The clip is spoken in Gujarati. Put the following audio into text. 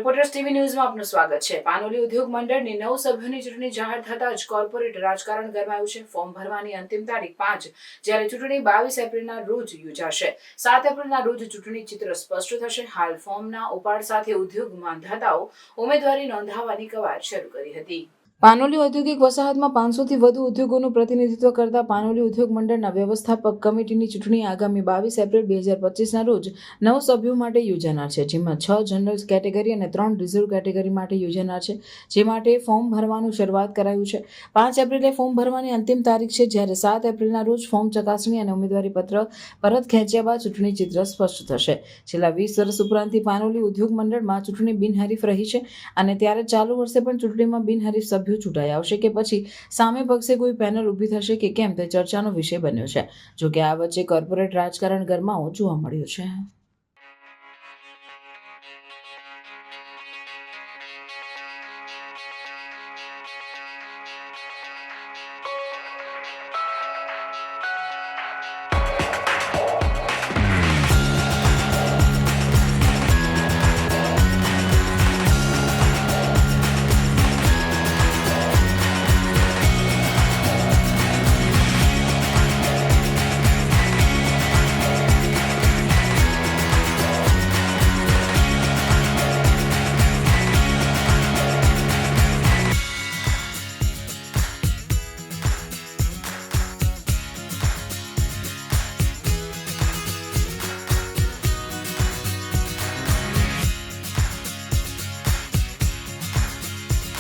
રિપોર્ટર્સ ટીવી ન્યૂઝમાં આપનું સ્વાગત છે। પાનોલી ઉદ્યોગ મંડળની 9 સભ્યોની ચૂંટણી જાહેર થતાં જ કોર્પોરેટ રાજકારણ ગરમાયું છે। ફોર્મ ભરવાની અંતિમ તારીખ 5, જ્યારે ચૂંટણી 22 એપ્રિલના રોજ યોજાશે। 7 એપ્રિલના રોજ ચૂંટણી ચિત્ર સ્પષ્ટ થશે। હાલ ફોર્મના ઉપાડ સાથે ઉદ્યોગ માંધાતાઓ ઉમેદવારી નોંધાવવાની કવાયત શરૂ કરી હતી। પાનોલી ઔદ્યોગિક વસાહતમાં 500થી વધુ ઉદ્યોગોનું પ્રતિનિધિત્વ કરતા પાનોલી ઉદ્યોગ મંડળના વ્યવસ્થાપક કમિટીની ચૂંટણી આગામી 22 એપ્રિલ 2025ના રોજ 9 સભ્યો માટે યોજાનાર છે, જેમાં 6 જનરલ કેટેગરી અને 3 રિઝર્વ કેટેગરી માટે યોજાનાર છે, જે માટે ફોર્મ ભરવાનું શરૂઆત કરાયું છે। 5 એપ્રિલે ફોર્મ ભરવાની અંતિમ તારીખ છે, જ્યારે 7 એપ્રિલના રોજ ફોર્મ ચકાસણી અને ઉમેદવારી પત્ર પરત ખેંચ્યા બાદ ચૂંટણી ચિત્ર સ્પષ્ટ થશે। છેલ્લા 20 વર્ષ ઉપરાંતથી પાનોલી ઉદ્યોગ મંડળમાં ચૂંટણી બિનહરીફ રહી છે, અને ત્યારે ચાલુ વર્ષે પણ ચૂંટણીમાં બિનહરીફ સભ્યો ચૂંટાઈ આવશે કે પછી સામે પક્ષે કોઈ પેનલ ઊભી થશે કે કેમ તે ચર્ચાનો વિષય બન્યો છે। જોકે આ વચ્ચે કોર્પોરેટ રાજકારણ ગરમાવો જોવા મળ્યો છે।